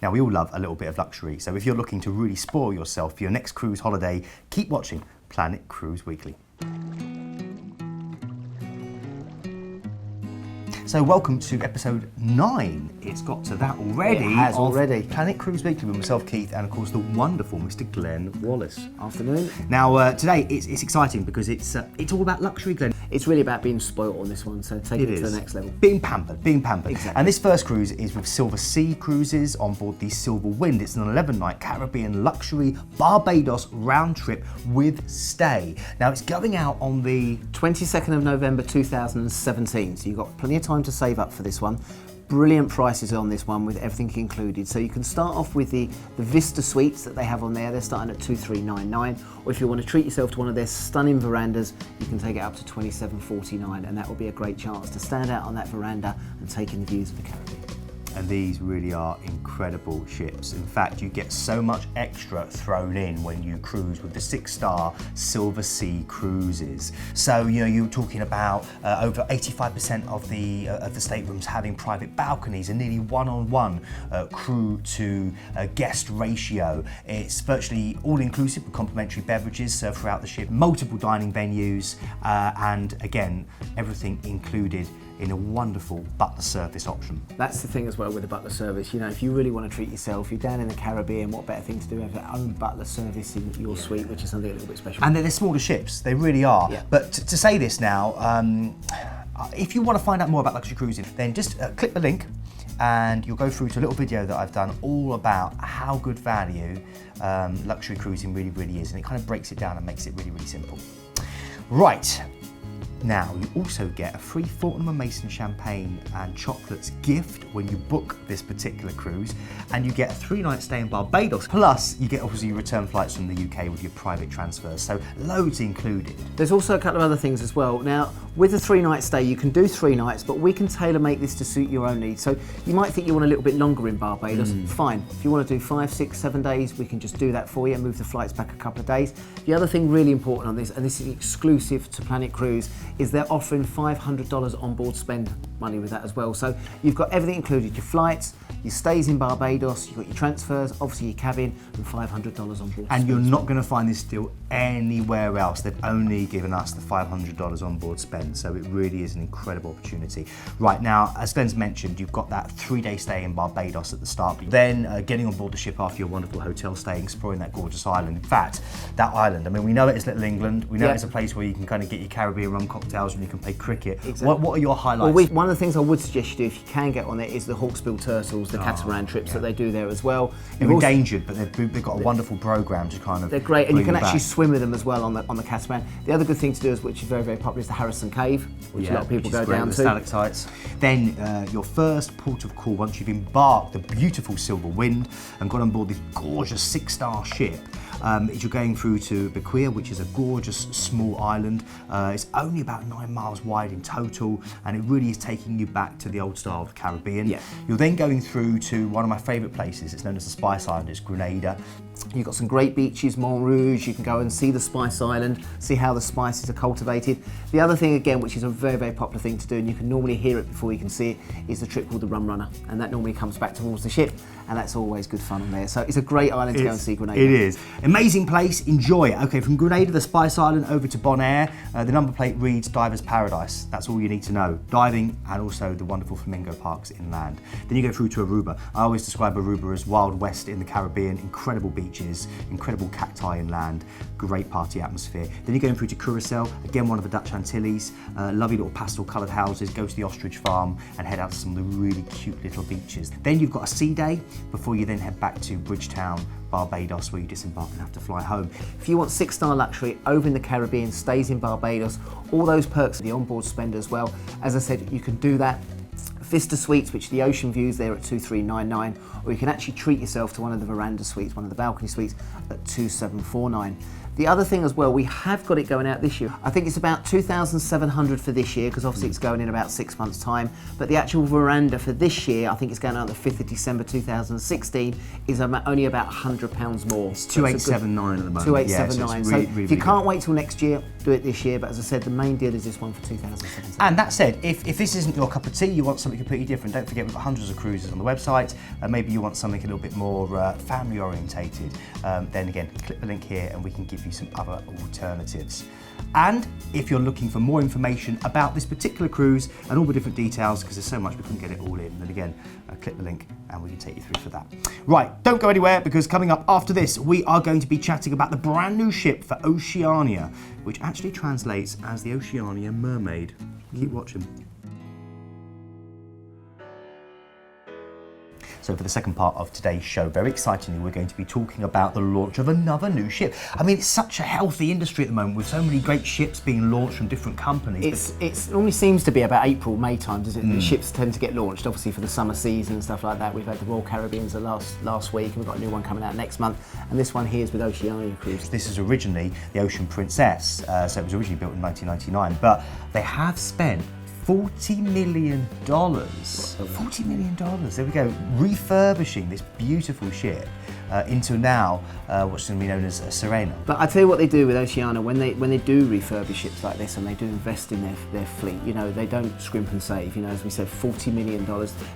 Now, we all love a little bit of luxury, so if you're looking to really spoil yourself for your next cruise holiday, keep watching Planet Cruise Weekly. So welcome to episode 9. It's got to that already. It has already. Planet Cruise Weekly with myself, Keith, and of course the wonderful Mr. Glenn Wallace. Afternoon. Now today it's exciting because it's all about luxury, Glenn. It's really about being spoilt on this one, so take it to the next level. Being pampered. Exactly. And this first cruise is with Silversea Cruises on board the Silver Wind. It's an 11-night Caribbean luxury Barbados round trip with stay. Now it's going out on the 22nd of November 2017, so you've got plenty of time to save up for this one. Brilliant prices on this one with everything included. So you can start off with the Vista suites that they have on there. They're starting at $2,399, or if you want to treat yourself to one of their stunning verandas, you can take it up to $2,749, and that will be a great chance to stand out on that veranda and take in the views of the Caribbean. And these really are incredible ships. In fact, you get so much extra thrown in when you cruise with the 6-star Silversea Cruises. So, you know, you're talking about over 85% of the staterooms having private balconies and nearly one-on-one crew to guest ratio. It's virtually all-inclusive with complimentary beverages served throughout the ship, multiple dining venues, and again, everything included in a wonderful butler service option. That's the thing as well with the butler service. You know, if you really want to treat yourself, you're down in the Caribbean, what better thing to do have your own butler service in your suite, which is something a little bit special. And they're smaller ships, they really are. Yeah. But to say this now, if you want to find out more about luxury cruising, then just click the link and you'll go through to a little video that I've done all about how good value luxury cruising really is, and it kind of breaks it down and makes it really simple. Right. Now, you also get a free Fortnum & Mason champagne and chocolates gift when you book this particular cruise, and you get a 3-night stay in Barbados, plus you get obviously return flights from the UK with your private transfers, so loads included. There's also a couple of other things as well. Now, with a 3-night stay, you can do 3 nights, but we can tailor-make this to suit your own needs. So you might think you want a little bit longer in Barbados, fine. If you want to do 5, 6, 7 days, we can just do that for you and move the flights back a couple of days. The other thing really important on this, and this is exclusive to Planet Cruise, is they're offering $500 on board spend money with that as well. So you've got everything included, your flights, your stays in Barbados, you've got your transfers, obviously your cabin, and $500 on board. And you're not going to find this deal anywhere else. They've only given us the $500 on board spend, so it really is an incredible opportunity. Right now, as Glenn's mentioned, you've got that 3-day stay in Barbados at the start, then getting on board the ship after your wonderful hotel stay, exploring that gorgeous island. In fact, that island, I mean, we know it is Little England, we know it's a place where you can kind of get your Caribbean rum cocktails and you can play cricket. Exactly. What are your highlights? Well, one of the things I would suggest you do if you can get on there is the Hawksbill Turtles, the catamaran trips that they do there as well. They're endangered, but they've got a wonderful programme to kind of. They're great, and you can actually back. swim with them as well on the catamaran. The other good thing to do, which is very popular, is the Harrison Cave, which a lot of people go down to. Stalactites. Then your first port of call once you've embarked the beautiful Silver Wind and got on board this gorgeous 6-star ship. Is you're going through to Bequia, which is a gorgeous small island. It's only about 9 miles wide in total, and it really is taking you back to the old style of the Caribbean. Yeah. You're then going through to one of my favourite places. It's known as the Spice Island. It's Grenada. You've got some great beaches, Montrouge. You can go and see the Spice Island, see how the spices are cultivated. The other thing, again, which is a very popular thing to do, and you can normally hear it before you can see it, is the trip called the Rum Runner, and that normally comes back towards the ship, and that's always good fun on there. So it's a great island to go and see, Grenada. It is. Amazing place, enjoy it. Okay, from Grenada, the Spice Island, over to Bonaire, the number plate reads Diver's Paradise. That's all you need to know. Diving and also the wonderful flamingo parks inland. Then you go through to Aruba. I always describe Aruba as Wild West in the Caribbean, incredible beaches, incredible cacti inland, great party atmosphere. Then you're going through to Curacao, again one of the Dutch Antilles, lovely little pastel coloured houses, go to the ostrich farm and head out to some of the really cute little beaches. Then you've got a sea day before you then head back to Bridgetown, Barbados, where you disembark and have to fly home. If you want 6-star luxury over in the Caribbean, stays in Barbados, all those perks of the onboard spend as well, as I said, you can do that. Vista Suites, which are the ocean views there at $2,399, or you can actually treat yourself to one of the veranda suites, one of the balcony suites at $2,749. The other thing as well, we have got it going out this year. I think it's about 2,700 for this year, because obviously it's going in about 6 months' time. But the actual veranda for this year, I think it's going out on the 5th of December 2016, is only about £100 more. It's 2,879 at the moment. 2,879. Yeah, so really, if you can't wait till next year, do it this year. But as I said, the main deal is this one for 2017. And that said, if this isn't your cup of tea, you want something completely different, don't forget we've got hundreds of cruises on the website. Maybe you want something a little bit more family orientated. Then again, click the link here and we can give you some other alternatives. And if you're looking for more information about this particular cruise and all the different details, because there's so much we couldn't get it all in, then again, click the link and we can take you through for that. Right, don't go anywhere, because coming up after this, we are going to be chatting about the brand new ship for Oceania, which actually translates as the Oceania Mermaid. Keep watching. So for the second part of today's show, very excitingly, we're going to be talking about the launch of another new ship. I mean, it's such a healthy industry at the moment with so many great ships being launched from different companies. It normally seems to be about April, May time, does it? The ships tend to get launched, obviously for the summer season and stuff like that. We've had the Royal Caribbean's last week, and we've got a new one coming out next month. And this one here is with Oceania Cruise. This is originally the Ocean Princess, so it was originally built in 1999, but they have spent $40 million. $40 million, there we go, refurbishing this beautiful ship into now what's going to be known as a Sirena. But I tell you what they do with Oceania, when they do refurbish ships like this and they do invest in their fleet, you know, they don't scrimp and save. You know, as we said, $40 million.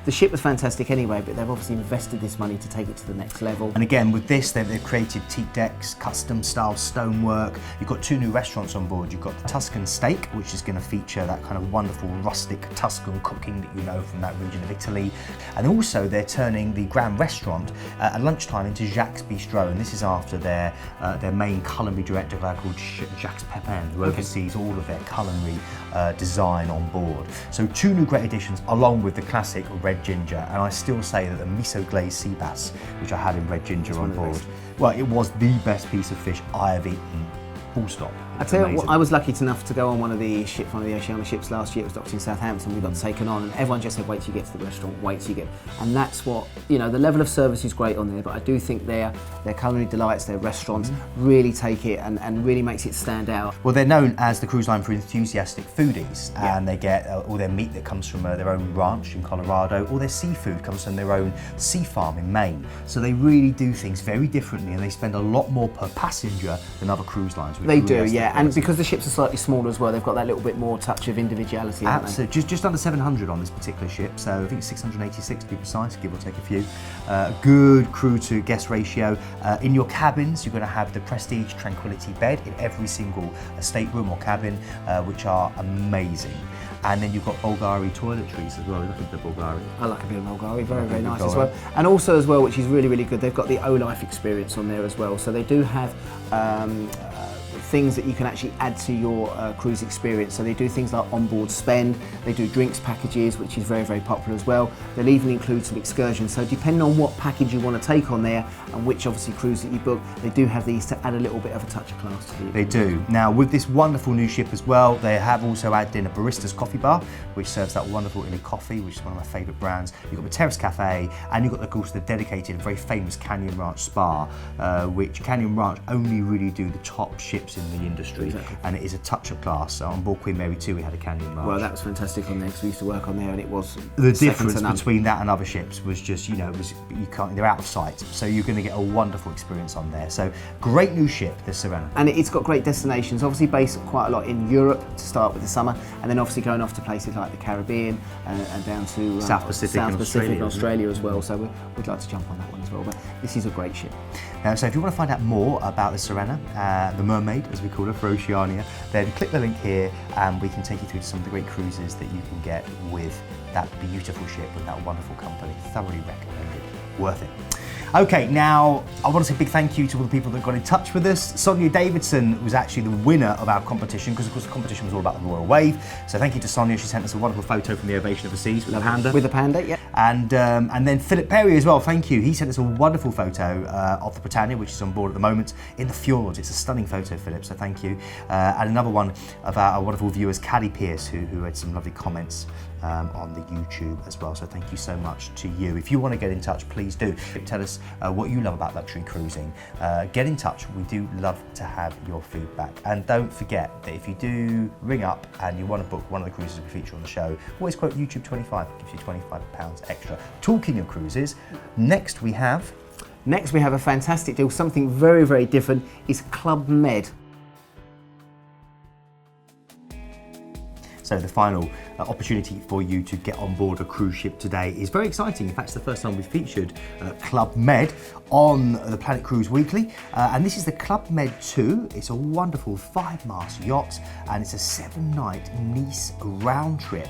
The ship was fantastic anyway, but they've obviously invested this money to take it to the next level. And again, with this, they've created teak decks, custom style stonework. You've got 2 new restaurants on board. You've got the Tuscan Steak, which is going to feature that kind of wonderful rustic Tuscan cooking that you know from that region of Italy. And also they're turning the Grand Restaurant at lunchtime into Jacques Bistro, and this is after their main culinary director, a guy called Jacques Pepin, who oversees all of their culinary design on board. So 2 new great additions, along with the classic red ginger, and I still say that the miso glazed sea bass, which I had in red ginger on board, well, it was the best piece of fish I have eaten. Full stop. I tell you what, I was lucky enough to go on one of the Oceania ships last year. It was docked in Southampton. We got taken on, and everyone just said, "Wait till you get to the restaurant. Wait till you get." And that's what, you know, the level of service is great on there. But I do think their culinary delights, their restaurants, really take it and really makes it stand out. Well, they're known as the cruise line for enthusiastic foodies, and they get all their meat that comes from their own ranch in Colorado. All their seafood comes from their own sea farm in Maine. So they really do things very differently, and they spend a lot more per passenger than other cruise lines. They do, yeah. And because the ships are slightly smaller as well, they've got that little bit more touch of individuality. Absolutely, just under 700 on this particular ship, so I think it's 686 to be precise, give or take a few. Good crew to guest ratio. In your cabins, you're going to have the Prestige Tranquility bed in every single stateroom or cabin, which are amazing. And then you've got Bulgari toiletries as well. Look at the Bulgari. I like a bit of Bulgari, very nice as well. And also as well, which is really good, they've got the O-Life experience on there as well. So they do have things that you can actually add to your cruise experience. So they do things like onboard spend, they do drinks packages, which is very popular as well. They'll even include some excursions. So depending on what package you want to take on there and which obviously cruise that you book, they do have these to add a little bit of a touch of class to you. They do. Now with this wonderful new ship as well, they have also added in a barista's coffee bar, which serves that wonderful Illy coffee, which is one of my favourite brands. You've got the Terrace Cafe, and you've got of course the dedicated, very famous Canyon Ranch Spa, which Canyon Ranch only really do the top ships in the industry. Exactly. And it is a touch of class. On board Queen Mary 2 we had a Canyon Ranch. Well, that was fantastic on there because we used to work on there, and it was the difference between that and other ships was just, you know, they're out of sight. So you're going to get a wonderful experience on there. So great new ship, the Sirena. And it's got great destinations, obviously based quite a lot in Europe to start with the summer, and then obviously going off to places like the Caribbean and down to South Pacific and Australia as well. So we'd like to jump on that one as well. But this is a great ship. So if you want to find out more about the Sirena, the Mermaid as we call her for Oceania, then click the link here and we can take you through to some of the great cruises that you can get with that beautiful ship with that wonderful company. Thoroughly recommended. Worth it. Okay, now I want to say a big thank you to all the people that got in touch with us. Sonia Davidson was actually the winner of our competition because of course the competition was all about the Royal Wave. So thank you to Sonia, she sent us a wonderful photo from the Ovation of the Seas with the panda. With the panda, yeah. And then Philip Perry as well, thank you. He sent us a wonderful photo of the Britannia, which is on board at the moment, in the fjords. It's a stunning photo, Philip, so thank you. And another one of our wonderful viewers, Caddy Pierce, who had some lovely comments on the YouTube as well. So thank you so much to you. If you want to get in touch, please do. Tell us what you love about luxury cruising. Get in touch. We do love to have your feedback. And don't forget that if you do ring up and you want to book one of the cruises we feature on the show, always quote YouTube 25. It gives you £25 extra. Talking of cruises, next we have a fantastic deal, something very, very different, is Club Med. So the final opportunity for you to get on board a cruise ship today is very exciting. In fact, it's the first time we've featured Club Med on the Planet Cruise Weekly. And this is the Club Med 2. It's a wonderful 5-mast yacht and it's a 7-night Nice round trip.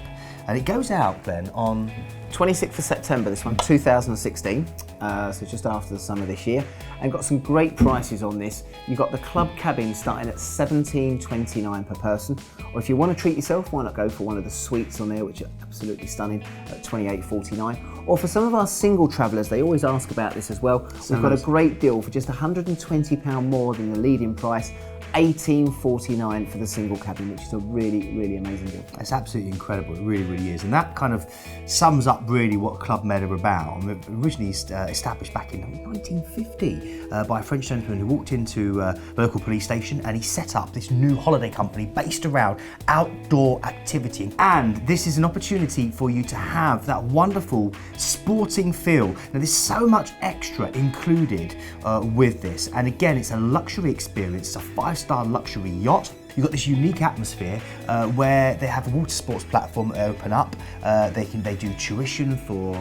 And it goes out then on 26th of September, this one, 2016, so just after the summer this year, and got some great prices on this. You've got the club cabin starting at $17.29 per person, or if you want to treat yourself, why not go for one of the suites on there, which are absolutely stunning, at $28.49. Or for some of our single travellers, they always ask about this as well. We've got a great deal for just £120 more than the leading price, $18.49 for the single cabin, which is a really, really amazing deal. It's absolutely incredible, it really, really is. And that kind of sums up really what Club Med are about. Originally established back in 1950 by a French gentleman who walked into the local police station and he set up this new holiday company based around outdoor activity. And this is an opportunity for you to have that wonderful sporting feel. Now there's so much extra included with this. And again, it's a luxury experience. It's a 5-star luxury yacht. You've got this unique atmosphere where they have a water sports platform that they open up. They do tuition for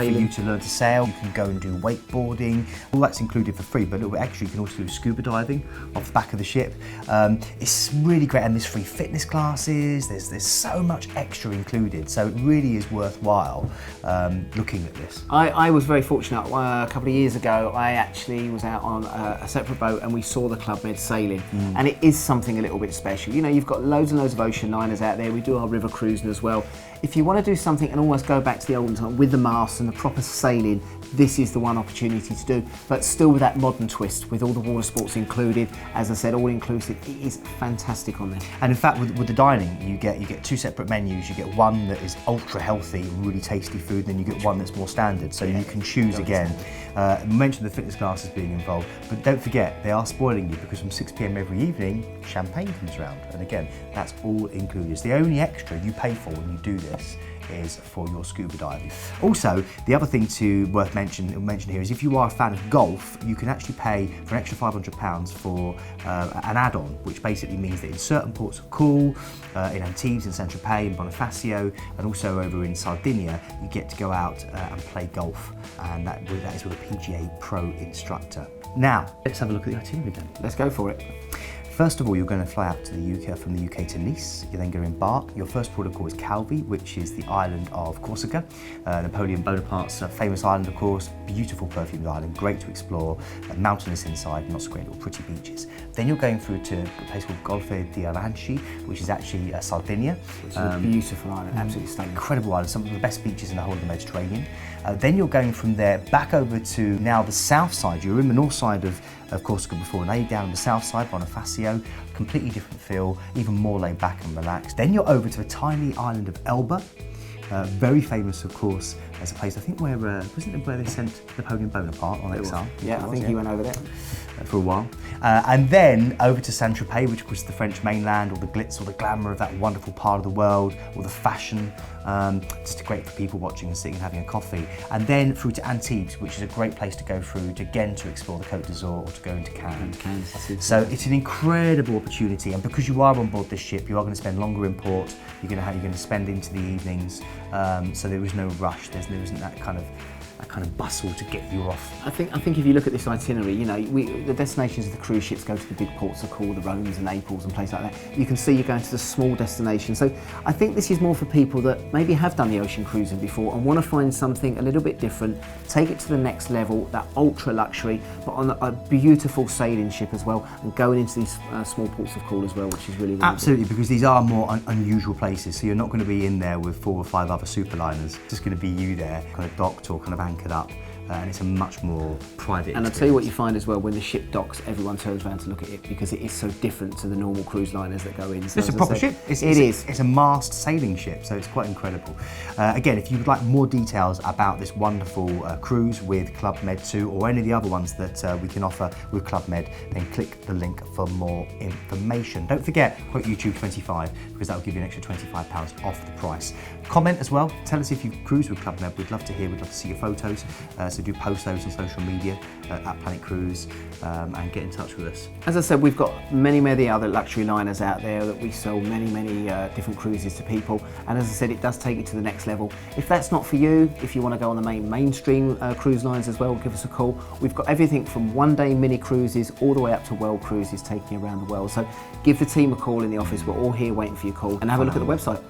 you to learn to sail. You can go and do wakeboarding. All that's included for free, but actually you can also do scuba diving off the back of the ship. It's really great, and there's free fitness classes. There's so much extra included, so it really is worthwhile looking at this. I was very fortunate. A couple of years ago, I actually was out on a separate boat and we saw the Club Med sailing, and it is something a little bit special. You know, you've got loads and loads of ocean liners out there. We do our river cruising as well. If you want to do something and almost go back to the olden time with the masts and the proper sailing, this is the one opportunity to do, but still with that modern twist, with all the water sports included. As I said, all inclusive. It is fantastic on there. And in fact, with the dining, you get 2 separate menus. You get one that is ultra healthy, really tasty food, then you get one that's more standard, so you can choose again. Mention the fitness classes being involved, but don't forget, they are spoiling you because from 6 p.m. every evening, champagne comes round. And again, that's all included. It's the only extra you pay for when you do this is for your scuba diving. Also, the other thing to worth mention here is if you are a fan of golf, you can actually pay for an extra £500 for an add-on, which basically means that in certain ports of call, in Antibes, in Saint-Tropez, in Bonifacio, and also over in Sardinia, you get to go out and play golf, and that is with a PGA Pro instructor. Now, let's have a look at the itinerary then. Let's go for it. First of all, you're going to fly out to the UK, from the UK to Nice. You're then going to embark. Your first port of call is Calvi, which is the island of Corsica. Napoleon Bonaparte's famous island, of course. Beautiful perfumed island, great to explore. Mountainous inside, not so great, little pretty beaches. Then you're going through to a place called Golfe di Aranci, which is actually Sardinia. Which is a beautiful island, absolutely stunning. Incredible island, some of the best beaches in the whole of the Mediterranean. Then you're going from there back over to now the south side. You were in the north side of Corsica before, now you're down on the south side, Bonifacio, completely different feel, even more laid back and relaxed. Then you're over to a tiny island of Elba, very famous, of course, as a place, I think where, wasn't it where they sent Napoleon Bonaparte on exile? Yeah, I think he went over there. For a while. And then over to Saint-Tropez, which was the French mainland, all the glitz, all the glamour of that wonderful part of the world, all the fashion, just great for people watching and sitting and having a coffee. And then through to Antibes, which is a great place to go through to explore the Côte d'Azur or to go into Cannes. So it's an incredible opportunity, and because you are on board this ship, you are going to spend longer in port. You're going to spend into the evenings, so there is no rush. There isn't that kind of bustle to get you off. I think if you look at this itinerary, you know, the destinations of the cruise ships go to the big ports of call, the Romes and Naples and places like that. You can see you're going to the small destinations. So I think this is more for people that maybe have done the ocean cruising before and want to find something a little bit different, take it to the next level, that ultra luxury, but on a beautiful sailing ship as well, and going into these small ports of call as well, which is really, really absolutely good. Because these are more unusual places. So you're not going to be in there with 4 or 5 other superliners. It's just going to be you there, kind of docked or kind of anchored up. and it's a much more private And experience. I'll tell you what you find as well, when the ship docks, everyone turns around to look at it because it is so different to the normal cruise liners that go in. So It's a as I proper said, ship. It is. It's a mast sailing ship, so it's quite incredible. Again, if you would like more details about this wonderful cruise with Club Med 2 or any of the other ones that we can offer with Club Med, then click the link for more information. Don't forget, quote YouTube 25, because that will give you an extra £25 off the price. Comment as well. Tell us if you've cruised with Club Med. We'd love to hear. We'd love to see your photos. So do post those on social media at Planet Cruise and get in touch with us. As I said, we've got many other luxury liners out there that we sell many different cruises to people. And as I said, it does take it to the next level. If that's not for you, if you want to go on the mainstream cruise lines as well, give us a call. We've got everything from one-day mini cruises all the way up to world cruises taking you around the world. So give the team a call in the office. We're all here waiting for your call, and have a look at the website.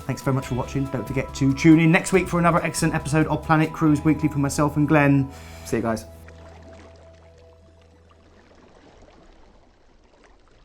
Thanks very much for watching. Don't forget to tune in next week for another excellent episode of Planet Cruise Weekly from myself and Glenn. See you guys.